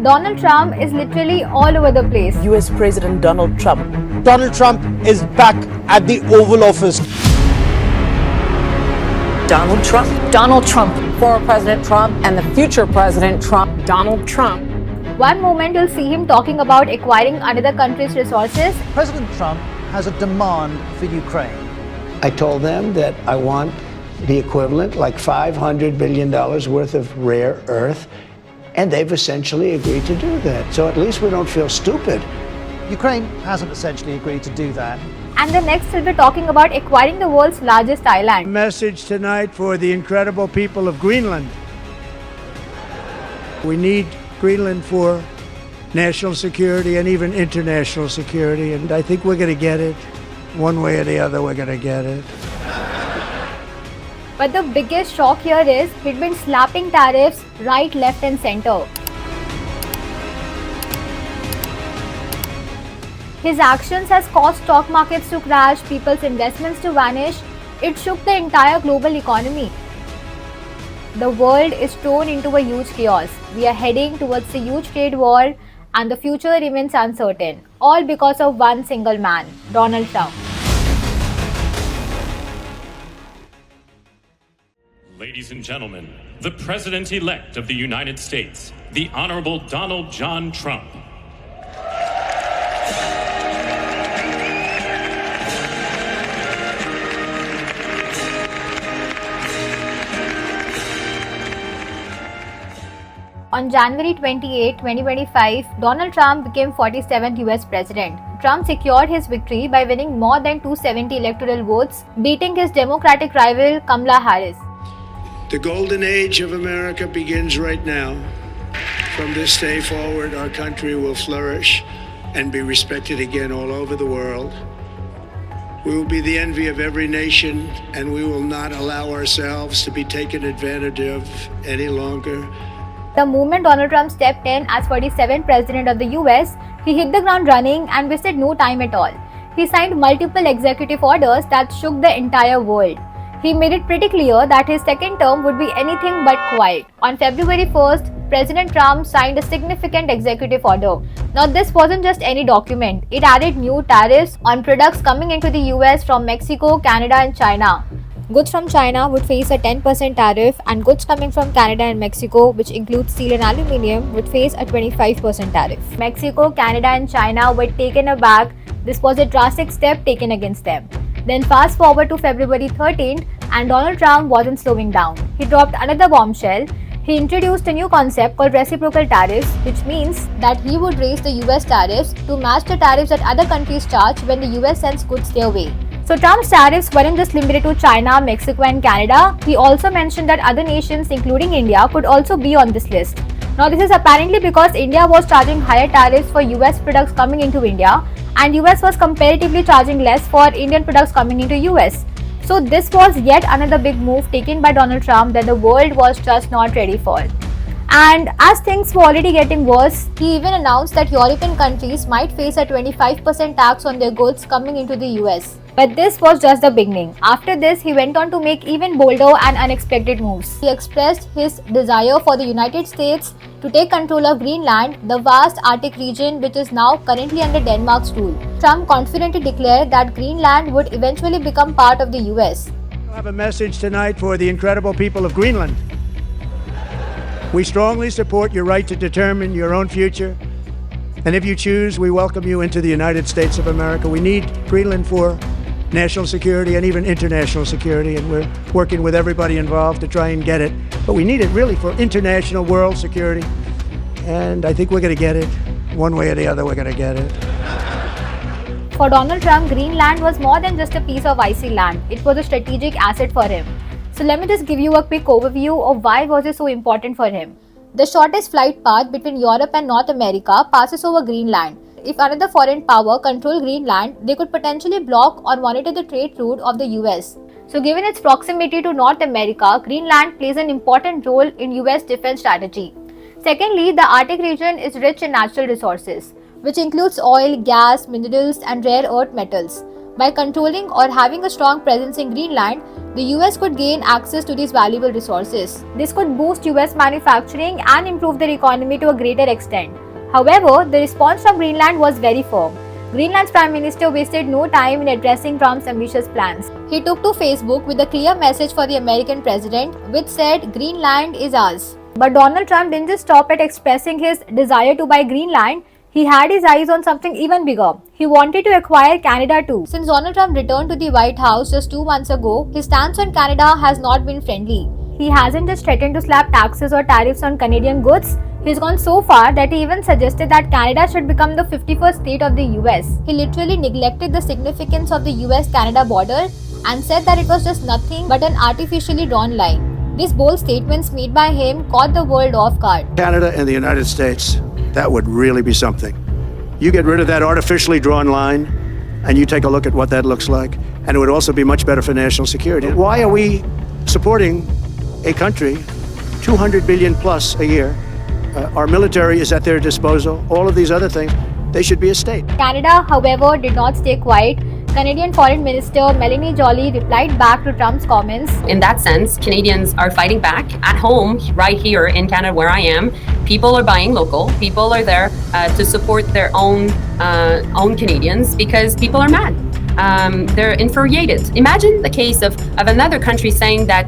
Donald Trump is literally all over the place. US President Donald Trump. Donald Trump is back at the Oval Office. Donald Trump. Donald Trump. Former President Trump and the future President Trump. Donald Trump. One moment you'll see him talking about acquiring another country's resources. President Trump has a demand for Ukraine. I told them that I want the equivalent, like $500 billion worth of rare earth, and they've essentially agreed to do that. So at least we don't feel stupid. Ukraine hasn't essentially agreed to do that. And the next we'll be talking about acquiring the world's largest island. Message tonight for the incredible people of Greenland. We need Greenland for national security and even international security, and I think we're going to get it. One way or the other, we're going to get it. But the biggest shock here is he'd been slapping tariffs right, left and center. His actions has caused stock markets to crash, people's investments to vanish. It shook the entire global economy. The world is thrown into a huge chaos. We are heading towards a huge trade war and the future remains uncertain. All because of one single man, Donald Trump. Ladies and gentlemen, the President-elect of the United States, the Honorable Donald John Trump. On January 28, 2025, Donald Trump became 47th US President. Trump secured his victory by winning more than 270 electoral votes, beating his Democratic rival Kamala Harris. The golden age of America begins right now. From this day forward, our country will flourish and be respected again all over the world. We will be the envy of every nation, and we will not allow ourselves to be taken advantage of any longer. The moment Donald Trump stepped in as 47th President of the US, he hit the ground running and wasted no time at all. He signed multiple executive orders that shook the entire world. He made it pretty clear that his second term would be anything but quiet. On February 1st, President Trump signed a significant executive order. Now this wasn't just any document, it added new tariffs on products coming into the US from Mexico, Canada and China. Goods from China would face a 10% tariff and goods coming from Canada and Mexico, which includes steel and aluminium, would face a 25% tariff. Mexico, Canada and China were taken aback. This was a drastic step taken against them. Then fast forward to February 13th and Donald Trump wasn't slowing down. He dropped another bombshell. He introduced a new concept called reciprocal tariffs, which means that he would raise the US tariffs to match the tariffs that other countries charge when the US sends goods their way. So Trump's tariffs weren't just limited to China, Mexico and Canada. He also mentioned that other nations including India could also be on this list. Now this is apparently because India was charging higher tariffs for US products coming into India and US was comparatively charging less for Indian products coming into US. So this was yet another big move taken by Donald Trump that the world was just not ready for. And as things were already getting worse, he even announced that European countries might face a 25% tax on their goods coming into the US. But this was just the beginning. After this, he went on to make even bolder and unexpected moves. He expressed his desire for the United States to take control of Greenland, the vast Arctic region which is now currently under Denmark's rule. Trump confidently declared that Greenland would eventually become part of the US. I have a message tonight for the incredible people of Greenland. We strongly support your right to determine your own future. And if you choose, we welcome you into the United States of America. We need Greenland for national security and even international security, and we're working with everybody involved to try and get it. But we need it really for international world security, and I think we're going to get it. One way or the other, we're going to get it. For Donald Trump, Greenland was more than just a piece of icy land. It was a strategic asset for him. So let me just give you a quick overview of why was it so important for him. The shortest flight path between Europe and North America passes over Greenland. If another foreign power controlled Greenland, they could potentially block or monitor the trade route of the US. So given its proximity to North America, Greenland plays an important role in US defense strategy. Secondly, the Arctic region is rich in natural resources, which includes oil, gas, minerals and rare earth metals. By controlling or having a strong presence in Greenland, the US could gain access to these valuable resources. This could boost US manufacturing and improve their economy to a greater extent. However, the response from Greenland was very firm. Greenland's Prime Minister wasted no time in addressing Trump's ambitious plans. He took to Facebook with a clear message for the American president, which said, "Greenland is ours." But Donald Trump didn't just stop at expressing his desire to buy Greenland. He had his eyes on something even bigger. He wanted to acquire Canada too. Since Donald Trump returned to the White House just 2 months ago, his stance on Canada has not been friendly. He hasn't just threatened to slap taxes or tariffs on Canadian goods. He's gone so far that he even suggested that Canada should become the 51st state of the US. He literally neglected the significance of the US-Canada border and said that it was just nothing but an artificially drawn line. These bold statements made by him caught the world off guard. Canada and the United States, that would really be something. You get rid of that artificially drawn line, and you take a look at what that looks like, and it would also be much better for national security. Why are we supporting a country 200 billion plus a year? Our military is at their disposal. All of these other things, they should be a state. Canada, however, did not stay quiet. Canadian Foreign Minister Melanie Joly replied back to Trump's comments. In that sense, Canadians are fighting back. At home, right here in Canada where I am, people are buying local. People are there to support their own Canadians because people are mad. They're infuriated. Imagine the case of another country saying that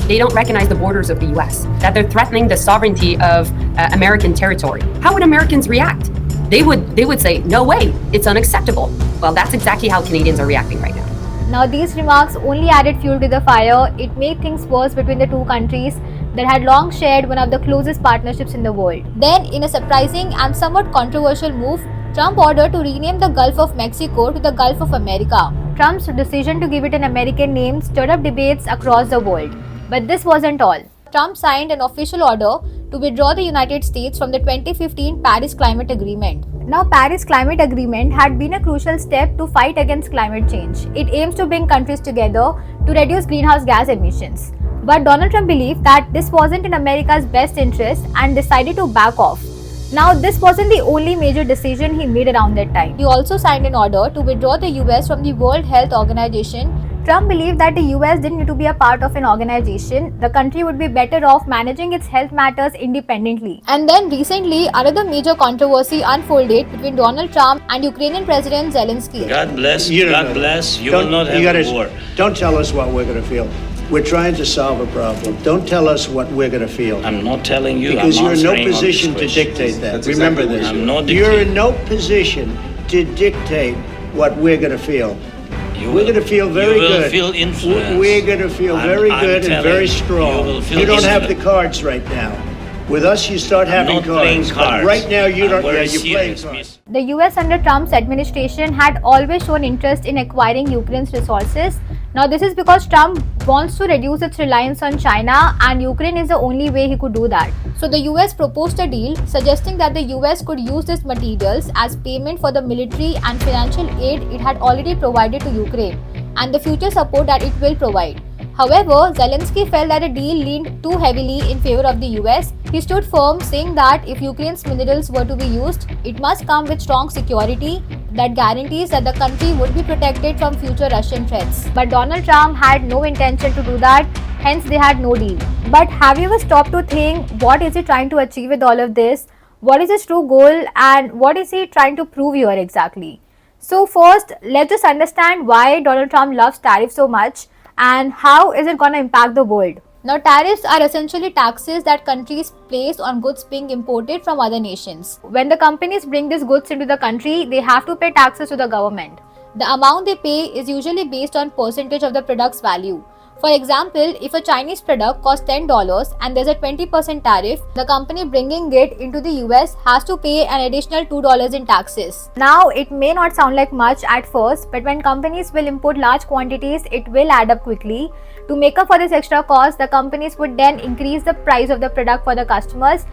they don't recognize the borders of the US, that they're threatening the sovereignty of American territory. How would Americans react? They would say, "No way, it's unacceptable." Well, that's exactly how Canadians are reacting right now. Now, these remarks only added fuel to the fire. It made things worse between the two countries that had long shared one of the closest partnerships in the world. Then, in a surprising and somewhat controversial move, Trump ordered to rename the Gulf of Mexico to the Gulf of America. Trump's decision to give it an American name stirred up debates across the world. But this wasn't all. Trump signed an official order to withdraw the United States from the 2015 Paris Climate Agreement. Now, Paris Climate Agreement had been a crucial step to fight against climate change. It aims to bring countries together to reduce greenhouse gas emissions. But Donald Trump believed that this wasn't in America's best interest and decided to back off. Now, this wasn't the only major decision he made around that time. He also signed an order to withdraw the US from the World Health Organization. Trump believed that the US didn't need to be a part of an organization. The country would be better off managing its health matters independently. And then recently, another major controversy unfolded between Donald Trump and Ukrainian President Zelensky. God bless, You don't God know bless, that. you Don't- will not you have gotta- a war. Don't tell us what we're going to feel. We're trying to solve a problem. Don't tell us what we're going to feel. I'm not telling you, Because I'm you're in no answering on position this to question. dictate that. That's Remember exactly this. what I'm not You're dictating. in no position to dictate what we're going to feel. You We're will- going to feel very you will good. feel influenced. We're going to feel very I'm good and telling very you, strong. you will feel You don't have the influenced. cards right now. With us, you start having not cards. playing But cards. right now, you I'm don't. Yeah, very you're playing serious, cards. The US under Trump's administration had always shown interest in acquiring Ukraine's resources. Now, this is because Trump wants to reduce its reliance on China, and Ukraine is the only way he could do that. So, the US proposed a deal suggesting that the US could use these materials as payment for the military and financial aid it had already provided to Ukraine and the future support that it will provide. However, Zelensky felt that the deal leaned too heavily in favor of the US. He stood firm, saying that if Ukraine's minerals were to be used, it must come with strong security that guarantees that the country would be protected from future Russian threats. But Donald Trump had no intention to do that, hence they had no deal. But have you ever stopped to think, what is he trying to achieve with all of this? What is his true goal and what is he trying to prove here exactly? So first, let's just understand why Donald Trump loves tariffs so much and how is it going to impact the world. Now, tariffs are essentially taxes that countries place on goods being imported from other nations. When the companies bring these goods into the country, they have to pay taxes to the government. The amount they pay is usually based on percentage of the product's value. For example, if a Chinese product costs $10 and there's a 20% tariff, the company bringing it into the US has to pay an additional $2 in taxes. Now, it may not sound like much at first, but when companies will import large quantities, it will add up quickly. To make up for this extra cost, the companies would then increase the price of the product for the customers,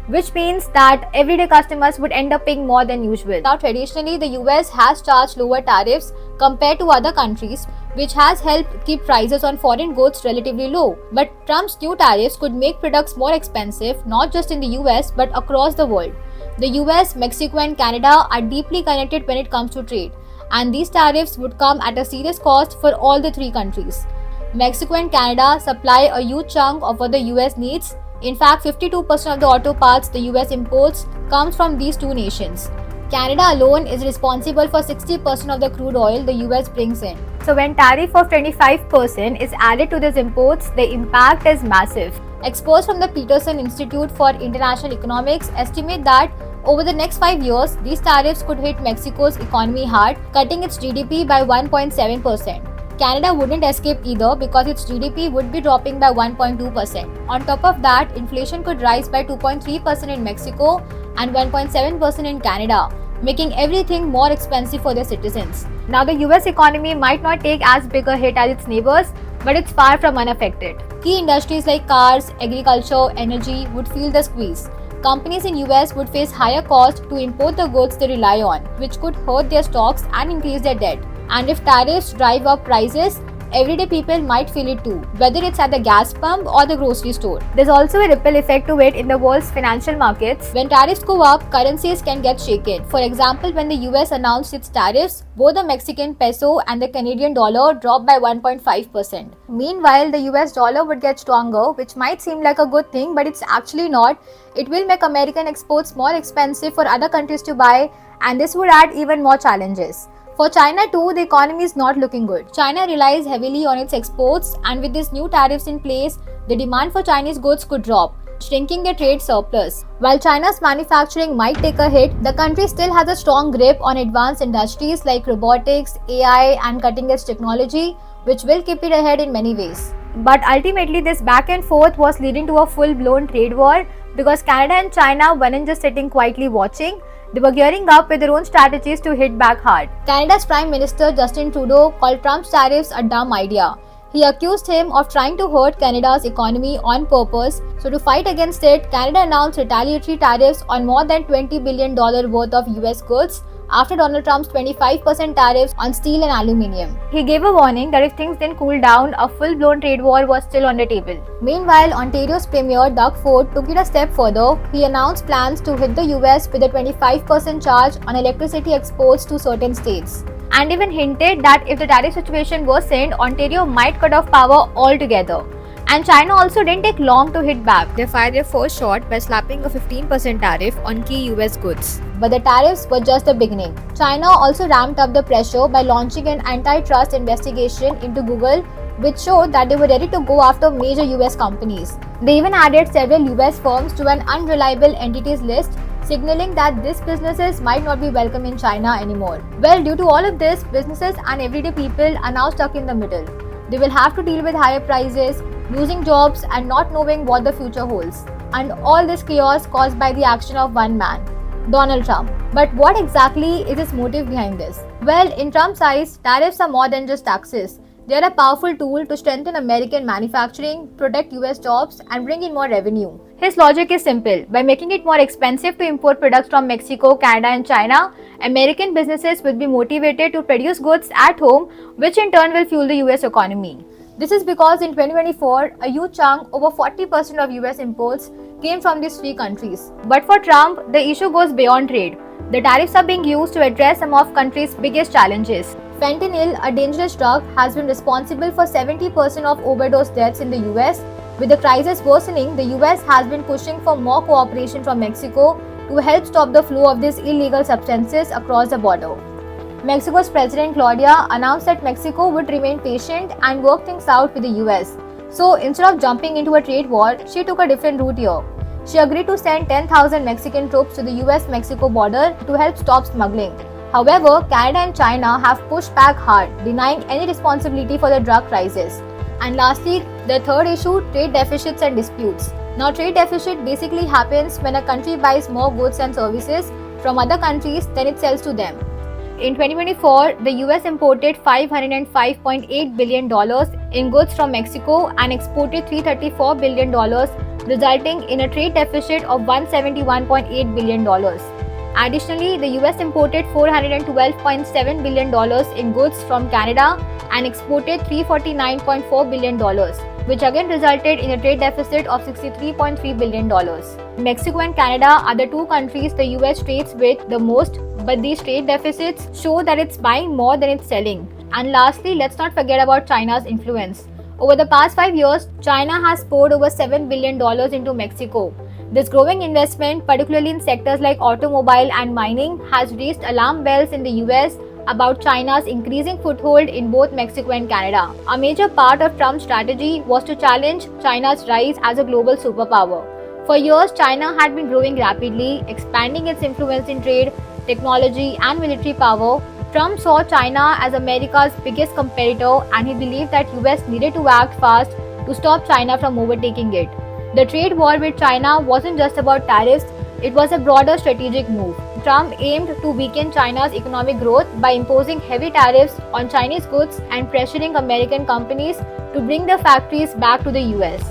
which means that everyday customers would end up paying more than usual. Now, traditionally, the US has charged lower tariffs compared to other countries, which has helped keep prices on foreign goods relatively low. But Trump's new tariffs could make products more expensive, not just in the US, but across the world. The US, Mexico, and Canada are deeply connected when it comes to trade. and these tariffs would come at a serious cost for all the three countries. Mexico and Canada supply a huge chunk of what the US needs. In fact, 52% of the auto parts the US imports comes from these two nations. Canada alone is responsible for 60% of the crude oil the US brings in. So when tariff of 25% is added to these imports, the impact is massive. Experts from the Peterson Institute for International Economics estimate that over the next 5 years, these tariffs could hit Mexico's economy hard, cutting its GDP by 1.7%. Canada wouldn't escape either because its GDP would be dropping by 1.2%. On top of that, inflation could rise by 2.3% in Mexico and 1.7% in Canada, making everything more expensive for their citizens. Now, the US economy might not take as big a hit as its neighbors, but it's far from unaffected. Key industries like cars, agriculture, energy would feel the squeeze. Companies in US would face higher costs to import the goods they rely on, which could hurt their stocks and increase their debt. And if tariffs drive up prices, everyday people might feel it too, whether it's at the gas pump or the grocery store. There's also a ripple effect to it in the world's financial markets. When tariffs go up, currencies can get shaken. For example, when the US announced its tariffs, both the Mexican peso and the Canadian dollar dropped by 1.5%. Meanwhile, the US dollar would get stronger, which might seem like a good thing, but it's actually not. It will make American exports more expensive for other countries to buy, and this would add even more challenges. For China too, the economy is not looking good. China relies heavily on its exports, and with these new tariffs in place, the demand for Chinese goods could drop, shrinking their trade surplus. While China's manufacturing might take a hit, the country still has a strong grip on advanced industries like robotics, AI, and cutting-edge technology, which will keep it ahead in many ways. But ultimately, this back and forth was leading to a full-blown trade war because Canada and China weren't just sitting quietly watching. They were gearing up with their own strategies to hit back hard. Canada's Prime Minister Justin Trudeau called Trump's tariffs a dumb idea. He accused him of trying to hurt Canada's economy on purpose. So to fight against it, Canada announced retaliatory tariffs on more than $20 billion worth of US goods after Donald Trump's 25% tariffs on steel and aluminium. He gave a warning that if things didn't cool down, a full-blown trade war was still on the table. Meanwhile, Ontario's Premier Doug Ford took it a step further. He announced plans to hit the US with a 25% charge on electricity exports to certain states, and even hinted that if the tariff situation worsened, Ontario might cut off power altogether. And China also didn't take long to hit back. They fired their first shot by slapping a 15% tariff on key US goods. But the tariffs were just the beginning. China also ramped up the pressure by launching an antitrust investigation into Google, which showed that they were ready to go after major US companies. They even added several US firms to an unreliable entities list, signaling that these businesses might not be welcome in China anymore. Well, due to all of this, businesses and everyday people are now stuck in the middle. They will have to deal with higher prices, losing jobs, and not knowing what the future holds. And all this chaos caused by the action of one man, Donald Trump. But what exactly is his motive behind this? Well, in Trump's eyes, tariffs are more than just taxes. They are a powerful tool to strengthen American manufacturing, protect US jobs, and bring in more revenue. His logic is simple. By making it more expensive to import products from Mexico, Canada, and China, American businesses will be motivated to produce goods at home, which in turn will fuel the US economy. This is because in 2024, a huge chunk, over 40% of US imports, came from these three countries. But for Trump, the issue goes beyond trade. The tariffs are being used to address some of country's biggest challenges. Fentanyl, a dangerous drug, has been responsible for 70% of overdose deaths in the US. With the crisis worsening, the US has been pushing for more cooperation from Mexico to help stop the flow of these illegal substances across the border. Mexico's President Claudia announced that Mexico would remain patient and work things out with the US. So instead of jumping into a trade war, she took a different route here. She agreed to send 10,000 Mexican troops to the US-Mexico border to help stop smuggling. However, Canada and China have pushed back hard, denying any responsibility for the drug crisis. And lastly, the third issue, trade deficits and disputes. Now, trade deficit basically happens when a country buys more goods and services from other countries than it sells to them. In 2024, the US imported $505.8 billion in goods from Mexico and exported $334 billion, resulting in a trade deficit of $171.8 billion. Additionally, the US imported $412.7 billion in goods from Canada and exported $349.4 billion. which again resulted in a trade deficit of $63.3 billion. Mexico and Canada are the two countries the US trades with the most, but these trade deficits show that it's buying more than it's selling. And lastly, let's not forget about China's influence. Over the past 5 years, China has poured over $7 billion into Mexico. This growing investment, particularly in sectors like automobile and mining, has raised alarm bells in the US about China's increasing foothold in both Mexico and Canada. A major part of Trump's strategy was to challenge China's rise as a global superpower. For years, China had been growing rapidly, expanding its influence in trade, technology, and military power. Trump saw China as America's biggest competitor, and he believed that US needed to act fast to stop China from overtaking it. The trade war with China wasn't just about tariffs, it was a broader strategic move. Trump aimed to weaken China's economic growth by imposing heavy tariffs on Chinese goods and pressuring American companies to bring their factories back to the US.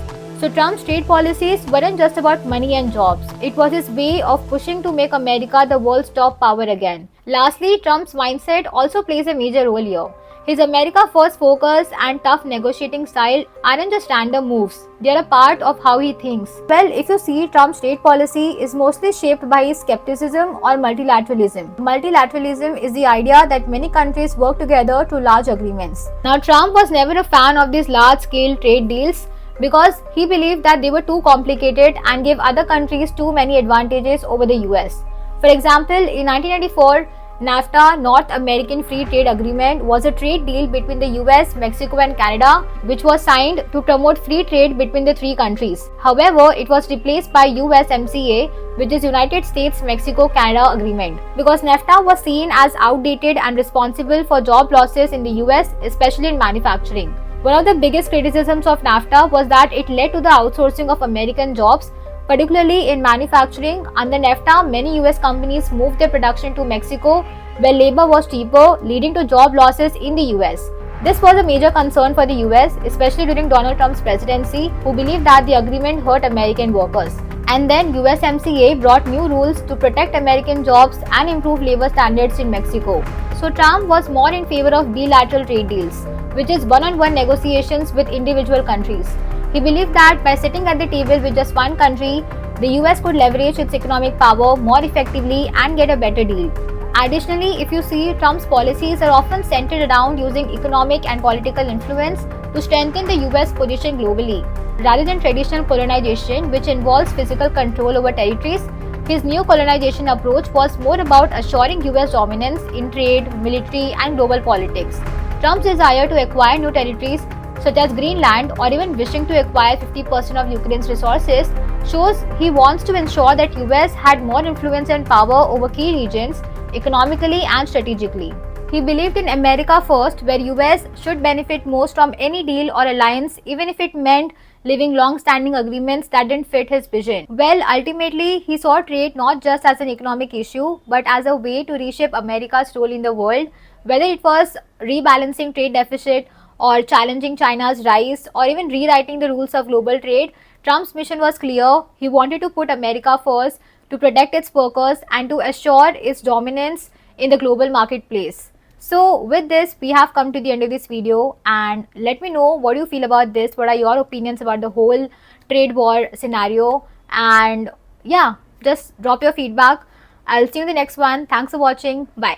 So Trump's trade policies weren't just about money and jobs. It was his way of pushing to make America the world's top power again. Lastly, Trump's mindset also plays a major role here. His America First focus and tough negotiating style aren't just random moves, they are a part of how he thinks. Well, if you see, Trump's trade policy is mostly shaped by his skepticism or multilateralism. Multilateralism is the idea that many countries work together to large agreements. Now, Trump was never a fan of these large-scale trade deals because he believed that they were too complicated and gave other countries too many advantages over the US. For example, in 1994, NAFTA, North American Free Trade Agreement, was a trade deal between the US, Mexico and Canada, which was signed to promote free trade between the three countries. However, it was replaced by USMCA, which is United States-Mexico-Canada Agreement, because NAFTA was seen as outdated and responsible for job losses in the US, especially in manufacturing. One of the biggest criticisms of NAFTA was that it led to the outsourcing of American jobs, particularly in manufacturing. Under NAFTA, many US companies moved their production to Mexico, where labor was cheaper, leading to job losses in the US. This was a major concern for the US, especially during Donald Trump's presidency, who believed that the agreement hurt American workers. And then USMCA brought new rules to protect American jobs and improve labor standards in Mexico. So Trump was more in favor of bilateral trade deals, which is one-on-one negotiations with individual countries. He believed that by sitting at the table with just one country, the US could leverage its economic power more effectively and get a better deal. Additionally, if you see, Trump's policies are often centered around using economic and political influence to strengthen the US position globally. Rather than traditional colonization, which involves physical control over territories, his new colonization approach was more about assuring US dominance in trade, military, and global politics. Trump's desire to acquire new territories such as Greenland, or even wishing to acquire 50% of Ukraine's resources, shows he wants to ensure that US had more influence and power over key regions economically and strategically. He believed in America First, where US should benefit most from any deal or alliance, even if it meant leaving long-standing agreements that didn't fit his vision. Well, ultimately, he saw trade not just as an economic issue, but as a way to reshape America's role in the world, whether it was rebalancing trade deficit, or challenging China's rise, or even rewriting the rules of global trade. Trump's mission was clear. He wanted to put America first, to protect its workers, and to assure its dominance in the global marketplace. So with this, we have come to the end of this video, and let me know what you feel about this. What are your opinions about the whole trade war scenario? And yeah, just drop your feedback. I'll see you in the next one. Thanks for watching. Bye.